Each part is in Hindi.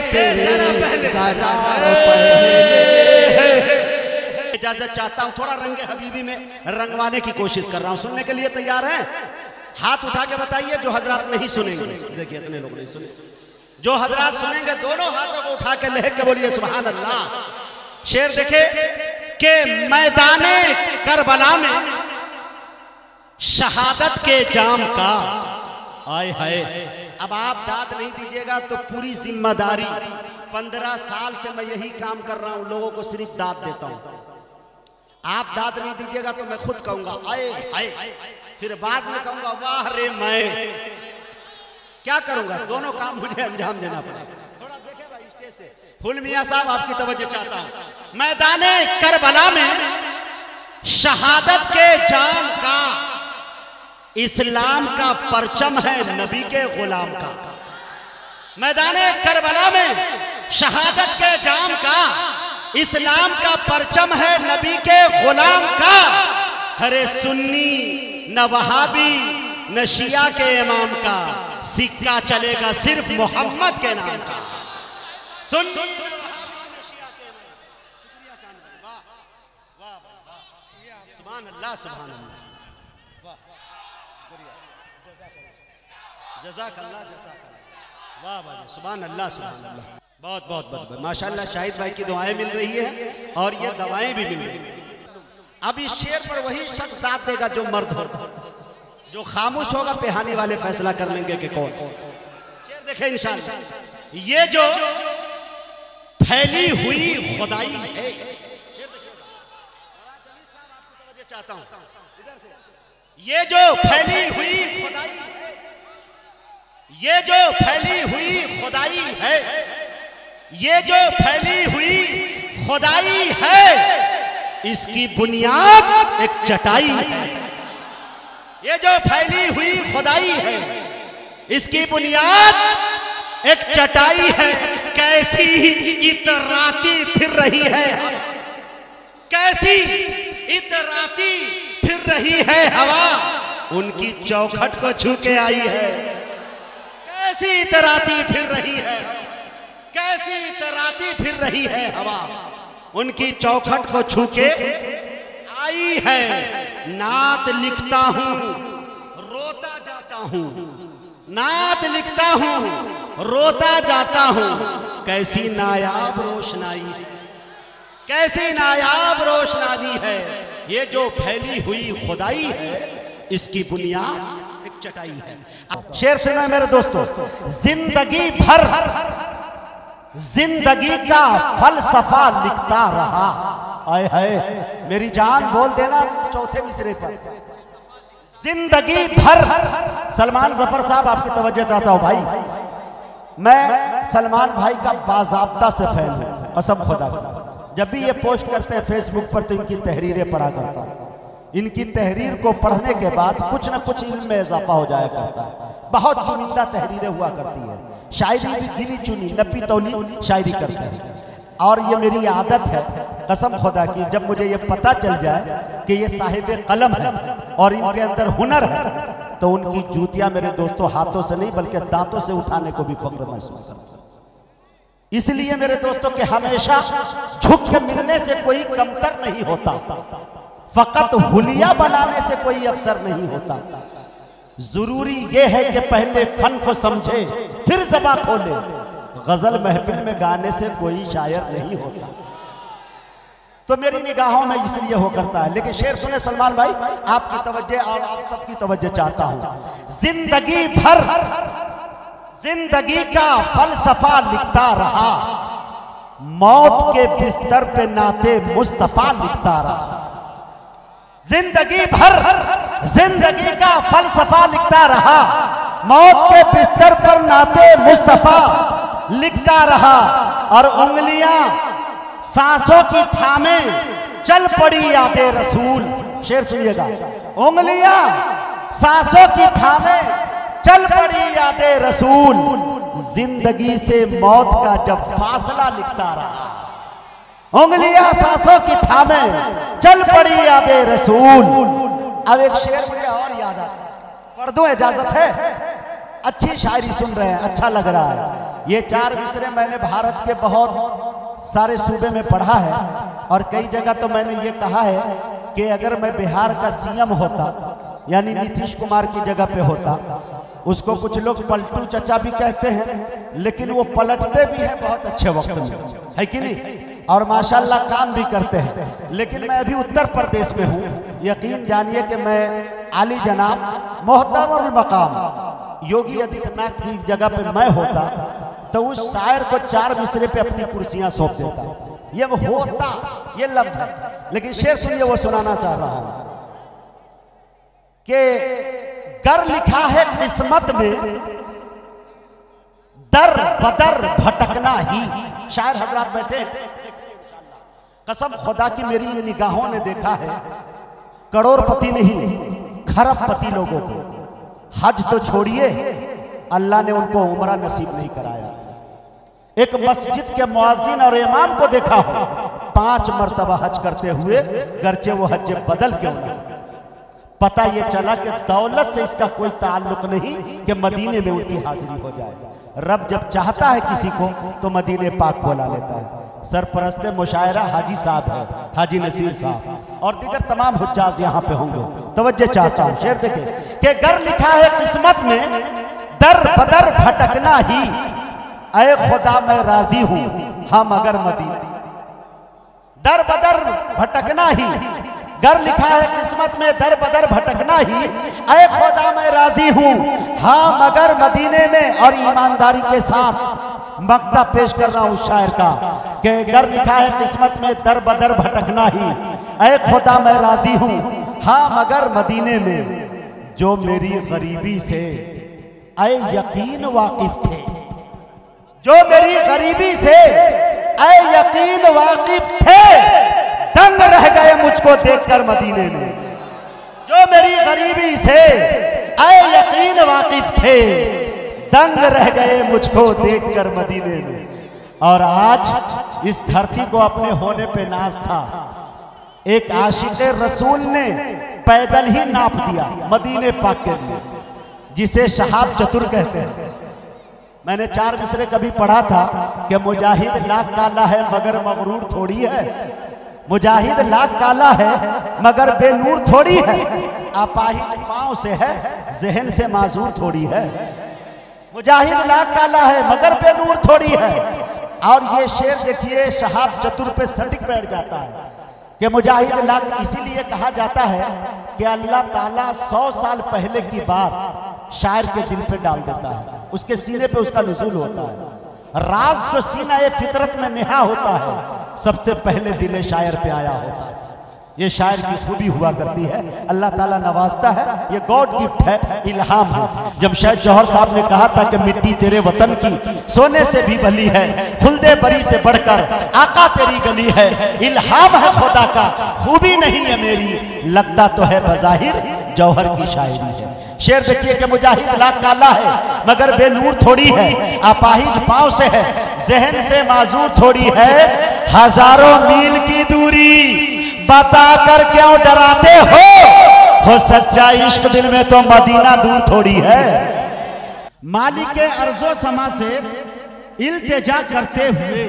से जरा पहले इजाजत चाहता हूं, थोड़ा रंगे हबीबी में रंगवाने की कोशिश कर रहा हूं। सुनने के लिए तैयार हैं? हाथ उठा के बताइए जो हजरात नहीं सुनेंगे। देखिए इतने लोग नहीं सुने, जो हजरात सुनेंगे दोनों हाथों को उठा के लेके बोलिए सुभान अल्लाह। शेर देखे के मैदाने करबला में शहादत के जाम का आए हाय। अब आप दाद नहीं दीजिएगा तो पूरी जिम्मेदारी, 15 साल से मैं यही काम कर रहा हूं, लोगों को सिर्फ दाद देता हूं। आप दाद नहीं दीजिएगा तो मैं खुद कहूंगा आए हाय, फिर बाद में कहूंगा वाह रे मैं। क्या करूंगा? दोनों काम मुझे अंजाम देना पड़ेगा। थोड़ा देखे भाई स्टेज से। फुल मियां साहब आपकी तवज्जो चाहता हूं। मैदाने करबला में शहादत के जाम का इस्लाम का परचम है नबी के गुलाम का। मैदाने करबला में शहादत के जाम का इस्लाम का परचम है नबी के गुलाम का। हरे सुन्नी न वहाबी न शिया के इमाम का, सिक्का चलेगा सिर्फ मोहम्मद के नाम का। सुन सुभान अल्लाह, सुभान अल्लाह, जज़ाकल्लाह, जज़ाकल्लाह, वाह वाह, सुभान अल्लाह, सुभान अल्लाह। बहुत बहुत बहुत माशाअल्लाह। शाहिद भाई की दुआएं मिल रही है और ये दवाएं भी मिल रही है। अब इस शेर पर वही शख्स दाद देगा जो मर्द हो, जो खामोश होगा पेहानी वाले फैसला कर लेंगे कि कौन। शेर देखे इंशाअल्लाह। ये जो फैली हुई खुदाई है, चाहता हूं ये जो फैली हुई खुदाई, ये जो फैली हुई खुदाई है, ये जो फैली हुई खुदाई है, इसकी बुनियाद एक चटाई है। ये जो फैली हुई खुदाई है, इसकी बुनियाद एक चटाई है। कैसी इतराती फिर रही है, कैसी इतराती फिर रही है हवा, उनकी चौखट को छू के आई है। कैसी इतराती फिर रही है, कैसी इतराती फिर रही है हवा, उनकी चौखट को छू के आई है। नात लिखता हूं रोता जाता हूं, नात लिखता हूं रोता जाता हूं। कैसी नायाब रोशनाई, कैसी नायाब रोशनाई है। ये जो फैली हुई खुदाई है, इसकी बुनियाद एक चटाई है। अब शेर सुनो मेरे दोस्तों। जिंदगी भर जिंदगी का फलसफा लिखता रहा। आए हाय, मेरी जान बोल देना चौथे मिसरे पर। जिंदगी भर, सलमान जफर साहब आपकी तवज्जो चाहता हूं भाई। मैं सलमान भाई का बाज़ाब्ता से फैन हूं, कसम खुदा का। जब भी ये पोस्ट करते हैं फेसबुक पर तो इनकी तहरीरें पढ़ा करता हूं। इनकी तहरीर को पढ़ने के बाद कुछ न कुछ इल्म में इजाफा हो जाया करता है। बहुत चुनिंदा तहरीरें हुआ करती है, शायरी भी गिनी चुनी नपी तौली शायरी करते हैं। और ये मेरी आदत है कसम खुदा की, जब मुझे ये पता चल जाए कि ये साहिब कलम है और इनके अंदर हुनर है, तो उनकी जूतियां मेरे दोस्तों हाथों से नहीं बल्कि दांतों से उठाने को भी फख्र महसूस करता हूं। इसलिए मेरे दोस्तों के हमेशा झुक के मिलने से कोई कमतर नहीं होता, फकत हुलिया बनाने से कोई अफसर नहीं होता। जरूरी यह है कि पहले फन को समझे फिर ज़बान खोले। गजल महफिल में गाने से कोई शायर नहीं होता। तो मेरी निगाहों में इसलिए हो करता है। लेकिन शेर सुने सलमान भाई, आपकी तवज्जो और आप सबकी तवज्जो चाहता हूं। जिंदगी भर जिंदगी का फलसफा लिखता रहा, मौत के बिस्तर पे नाते मुस्तफा लिखता रहा। जिंदगी भर जिंदगी का फलसफा लिखता रहा, मौत के बिस्तर पर नाते मुस्तफा लिखता रहा। और उंगलियां सांसों की थामे चल पड़ी यादे रसूल। शेर सुनिएगा। उंगलियां सांसों की थामे चल पड़ी यादे रसूल, जिंदगी से मौत का जब फासला लिखता रहा। उंगलियां सांसों की थामे चल पड़ी यादे रसूल। अब एक शेर मुझे और याद आता है, पढ़ दूं इजाजत है? अच्छी शायरी सुन रहे हैं, अच्छा लग रहा है। ये 4 मिसरे मैंने भारत के बहुत सारे सूबे में पढ़ा है और कई जगह तो मैंने ये कहा है कि अगर मैं बिहार का सीएम होता, यानी नीतीश कुमार की जगह पे होता, उसको कुछ लोग पलटू चचा भी कहते हैं, लेकिन वो पलटते भी हैं बहुत अच्छे वक्त में, है कि नहीं, और माशाल्लाह काम भी करते हैं। लेकिन मैं अभी उत्तर प्रदेश में हूँ, यकीन जानिए कि मैं आली जनाब मोहतरम मकाम योगी आदित्यनाथ की जगह पे मैं होता तो उस शायर को 4 मिसरे पे अपनी कुर्सियां सौंप देता। ये वो होता, ये लफ्ज है, लेकिन शेर सुनिए, वो सुनाना चाह रहा हूं कि कर लिखा है किस्मत में दर बदर भटकना ही। शायर हजरात बैठे, कसम खुदा की मेरी निगाहों ने देखा है करोड़पति नहीं खरबपति लोगों को, हज तो छोड़िए अल्लाह ने उनको उम्रा नसीब नहीं कराया। एक मस्जिद के मुअज्जिन और इमाम को देखा हो 5 मरतबा हज करते हुए, गर्चे वो हज बदल के उन्हें पता ये चला कि दौलत से इसका कोई ताल्लुक नहीं कि मदीने में उनकी हाजिरी हो जाए। रब जब चाहता है किसी को तो मदीने पाक बुला लेता है। सरपरस्ते मुशायरा हाजी साहब है, हाजी नसीर साहब और दीगर तमाम हुज्जाज यहाँ पे होंगे। तवज्जो चाहता हूँ, शेर देखे कि घर लिखा है किस्मत में दर बदर भटकना ही, ऐ खुदा मैं राजी हूँ हाँ मगर मदीना। दर बदर भटकना ही, घर लिखा है किस्मत में दर बदर भटकना ही, ऐ खुदा मैं राजी हूँ हाँ मगर मदीने में। और ईमानदारी के साथ मक्ता पेश कर रहा हूँ शायर का कि घर लिखा है किस्मत में दर बदर भटकना ही, ऐ खुदा मैं राजी हूँ हाँ मगर मदीने में। जो मेरी गरीबी से ऐ यकीन वाकिफ थे, जो मेरी गरीबी से ऐ यकीन वाकिफ थे, दंग रह गए मुझको देखकर मदीने में। जो मेरी गरीबी से ऐ यकीन वाकिफ थे, दंग रह गए मुझको देखकर मदीने में। और आज इस धरती को अपने होने पे नाज था। एक आशिक रसूल ने पैदल ही नाप दिया मदीने पाक के लिए, जिसे शहाब चतुर कहते हैं। मैंने 4 मिसरे कभी पढ़ा था कि मुजाहिद लाख काला है मगर मगरूर थोड़ी है। मुजाहिद लाख काला है मगर बेनूर थोड़ी है, अपाहिज पांव से है जहन से माजूर थोड़ी है। मुजाहिद लाख काला है मगर बेनूर थोड़ी है। और ये शेर देखिए शहाब चतुर पे सटिक बैठ जाता है कि मुजाहिद लाख इसीलिए कहा जाता है कि अल्लाह ताला 100 साल पहले की बात शायर के दिल पे डाल देता है, उसके सीने पे उसका नुज़ूल होता है। राज जो सीना ये फितरत में नेहा होता है सबसे पहले दिले शायर पे आया होता है। ये शायर की खूबी हुआ करती है, अल्लाह ताला नवाजता है, ये गॉड गिफ्ट है, इल्हाम है। जमशेद जौहर साहब ने कहा था कि मिट्टी तेरे वतन की सोने से भी भली है, खुल्दे बरी से बढ़कर आका तेरी गली है। इल्हाम है खुदा का, खूबी नहीं है मेरी, लगता तो है बज़ाहिर जौहर की शायरी है। शेर देखिए कि मुजाहिद लाख काला है मगर बेनूर थोड़ी है, अपाहिज पांव से है जहन से माजूर थोड़ी है। हजारों मील की दूरी बताकर क्यों डराते हो सच्चा इश्क दिल में तो मदीना दूर थोड़ी है। मालिक अर्जो समा से इल्तिजा करते हुए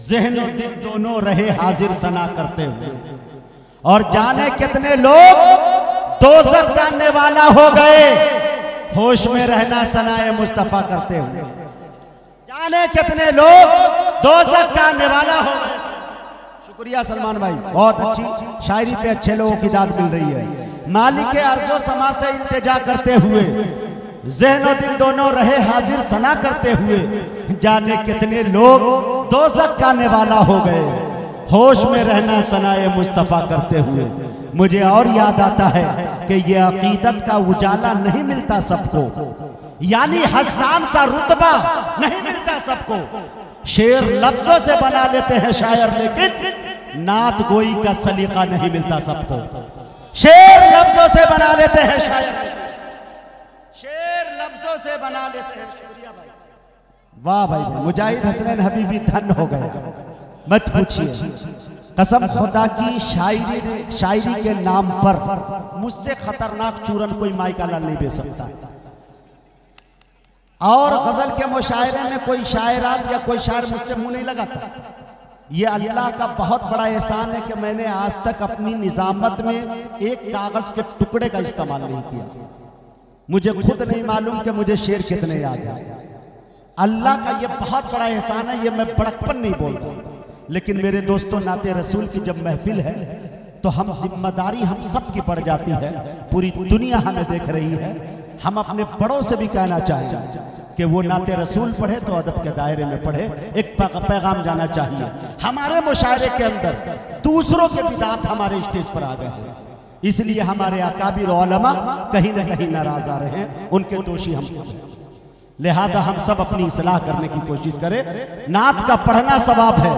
ज़हन और दिल दोनों रहे हाजिर सना करते हुए। और जाने कितने लोग दोज़ख जानने वाला हो गए होश में रहना सनाए मुस्तफा करते हुए। जाने कितने लोग दोज़ख जानने वाला हो गए। शुक्रिया सलमान भाई, बहुत अच्छी शायरी पे अच्छे लोगों की दाद मिल रही है। मालिक अर्जो समा से इल्तिजा करते हुए ज़हन और दिल दोनों रहे हाजिर सना करते हुए। जाने कितने लोग दोज़ख जाने वाला हो गए होश में रहना सनाए मुस्तफा करते हुए। मुझे और याद आता है कि ये अकीदत का उजाला नहीं मिलता सबको, यानी हसन सा रुतबा नहीं मिलता सबको। शेर लफ्जों से बना लेते हैं शायर, लेकिन नात गोई का सलीका नहीं मिलता सबको। शेर लफ्जों से बना लेते हैं शायर, शेर लफ्जों से बना लेते हैं। शुक्रिया भाई, वाह भाई, मुजाहिद हसनैन हबीबी धन हो गए, मत पूछिए। कसम खुदा की शायरी के नाम पर मुझसे खतरनाक चूरन कोई माई का लाल नहीं बेच सकता। और गजल के मुशायरे में कोई शायरात या कोई शायर मुझसे मुंह नहीं लगाता। ये अल्लाह का बहुत बड़ा एहसान है कि मैंने आज तक अपनी निजामत में एक कागज के टुकड़े का इस्तेमाल नहीं किया। मुझे खुद नहीं मालूम कि मुझे शेर कितने याद है। अल्लाह का ये बहुत बड़ा एहसान है। ये मैं बड़कपन नहीं बोल रहा, लेकिन मेरे दोस्तों, नाते रसूल की जब महफिल है तो हम जिम्मेदारी हम सब की बढ़ जाती है। पूरी दुनिया हमें देख रही है। हम अपने बड़ों से भी कहना चाहें कि वो नाते रसूल पढ़े तो अदब के दायरे में पढ़े। एक पैगाम जाना चाहिए। हमारे मुशायरे के अंदर दूसरों के बिदात हमारे स्टेज पर आ गए हैं, इसलिए हमारे अकाबिर उलमा कहीं न कहीं नाराज आ रहे हैं। उनके दोषी हम, लिहाजा हम सब अपनी इस्लाह करने की कोशिश करें। नात का पढ़ना सवाब है,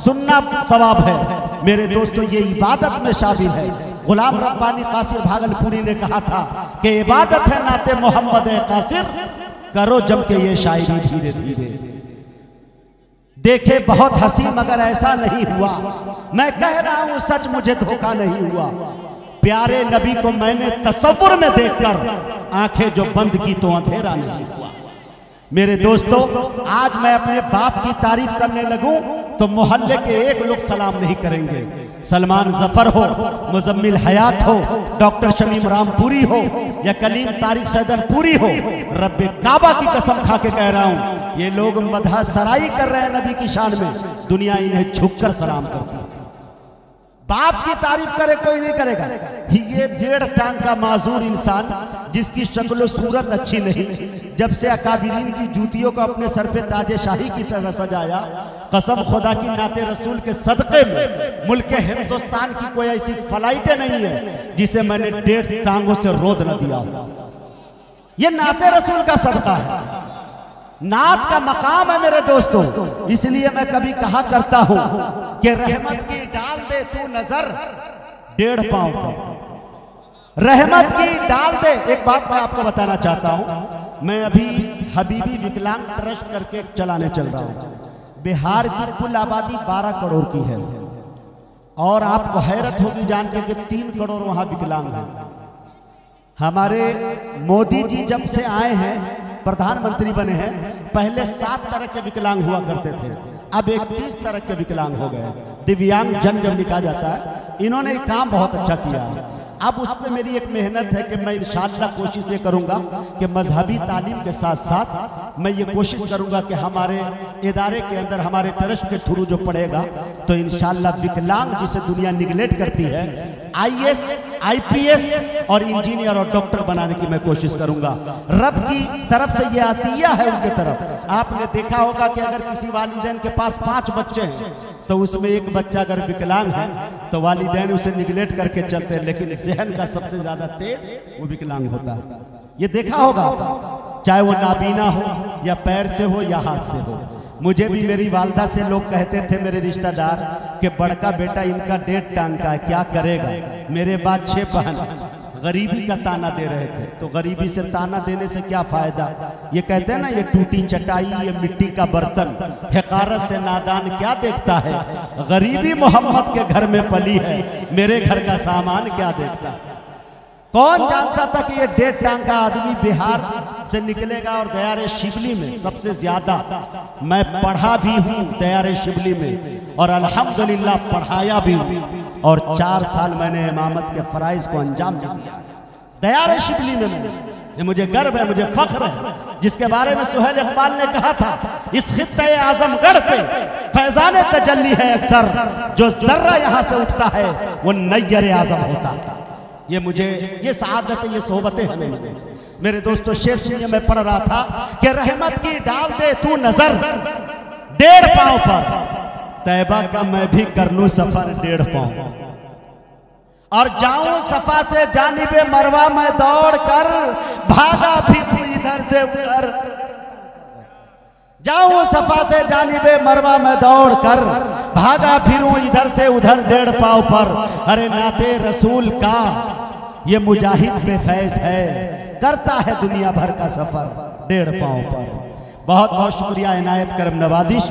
सुनना सवाब है। मेरे दोस्तों, ये इबादत में शामिल है। गुलाम रब्बानी कासिर भागलपुरी ने कहा था कि इबादत है नाते मोहम्मद कासिर, करो जम के ये शायरी धीरे धीरे। देखे बहुत हंसी मगर ऐसा नहीं हुआ, मैं कह रहा हूं सच, मुझे धोखा नहीं हुआ। प्यारे नबी को मैंने तसव्वुर में देखकर आंखें जो बंद की तो अंधेरा नहीं हुआ। मेरे दोस्तों, आज मैं अपने बाप की तारीफ करने लगूं तो मोहल्ले के एक लोग सलाम नहीं करेंगे। सलमान जफर हो, मुजम्मिल हयात हो, डॉक्टर शमीम रामपुरी हो या कलीम तारिक सैदनपुरी हो, रब्बे काबा की कसम खा के कह रहा हूं, ये लोग मदह सराई कर रहे हैं नबी की शान में, दुनिया इन्हें झुककर सलाम करती है। बाप की तारीफ करे कोई नहीं करेगा। ये 1.5 टांग का माजूर इंसान जिसकी शक्ल सूरत अच्छी नहीं, जब से अकाबिरीन की जूतियों को अपने सर पे ताजे शाही की तरह सजाया, कसम खुदा की नाते रसूल के सदक़े में मुल्क हिंदुस्तान की कोई ऐसी फ्लाइटें नहीं है जिसे मैंने 1.5 टांगों से रोद न दिया। ये नाते रसूल का सदका है, नात का मकाम है मेरे दोस्तों। इसलिए मैं कभी कहा करता हूं कि रहमत की डाल दे तू नजर 1.5 पांव पर, रहमत की डाल दे। एक बात मैं आपको बताना चाहता हूं, मैं अभी हबीबी विकलांग ट्रस्ट करके चलाने चल रहा हूं। बिहार की कुल आबादी 12 करोड़ की है और आपको हैरत होगी जान के कि 3 करोड़ वहां विकलांग हैं। हमारे मोदी जी जब से आए हैं, प्रधानमंत्री बने हैं, पहले 7 तरह के विकलांग हुआ करते थे, अब 21 तरह के विकलांग हो गए। दिव्यांग जन जब लिखा जाता है, इन्होंने काम बहुत अच्छा किया है। अब उस पर मेरी एक मेहनत है कि मैं इंशाअल्लाह कोशिश ये करूंगा कि मजहबी तालीम के साथ साथ मैं ये कोशिश करूंगा कि हमारे इदारे के अंदर, हमारे ट्रस्ट के थ्रू जो पढ़ेगा तो इंशाअल्लाह विकलांग जिसे दुनिया निगलेक्ट करती है, IAS, IPS और इंजीनियर और डॉक्टर बनाने की मैं कोशिश करूंगा। रब की तरफ से ये अतिया है उनके तरफ। आपने देखा होगा कि अगर किसी वालिदैन के पास 5 बच्चे हैं तो उसमें एक बच्चा अगर विकलांग है तो वालिदैन उसे निगलेक्ट करके चलते हैं, लेकिन जहन का सबसे ज्यादा तेज वो विकलांग होता है। ये देखा होगा, चाहे वो नाबीना हो या पैर से हो या हाथ से हो। मुझे भी मेरी वालदा से लोग कहते थे, मेरे रिश्तेदार, कि बड़का बेटा इनका 1.5 टांग का है, क्या करेगा। मेरे बाद 6 बहन गरीबी का ताना दे रहे थे, तो गरीबी से ताना देने से क्या फायदा। ये कहते हैं ना, ये टूटी चटाई, ये मिट्टी का बर्तन, हकारत से नादान क्या देखता है। गरीबी मोहम्मद के घर में पली है, मेरे घर का सामान क्या देखता है। कौन जानता था कि ये 1.5 टांग का आदमी बिहार से निकलेगा। और दयारे शिबली में सबसे ज्यादा मैं पढ़ा भी हूँ, दयारे शिबली में, और अल्हम्दुलिल्लाह पढ़ाया भी हूँ, और 4 साल मैंने इमामत के फराइज को अंजाम दिया दयारे शिबली में। ये मुझे गर्व है, मुझे फख्र है, जिसके बारे में सुहेल इकबाल ने कहा था, इस खित्ते आजमगढ़ पे फैजान तजल्ली है अक्सर, जो जर्रा यहाँ से उठता है वो नैयर आजम होता है। ये मुझे, ये सआदत, ये सोहबतें हमें। मेरे दोस्तों, शेर सुनिए, मैं पढ़ रहा था कि रहमत की डाल दे तू नजर 1.5 पांव पर, तैबा का मैं भी कर लूं सफर 1.5 पांव, और जाऊं सफा से जानिबे मरवा मैं दौड़ कर, भागा फिर इधर से उधर। जाऊं सफा से जानिबे मरवा मैं दौड़ कर, भागा फिरूं इधर से उधर 1.5 पांव पर। अरे नाते रसूल का ये मुजाहिद बेफैज है, करता है दुनिया भर का सफर 1.5 पांव पर। बहुत बहुत शुक्रिया, इनायत करम नवाजिश।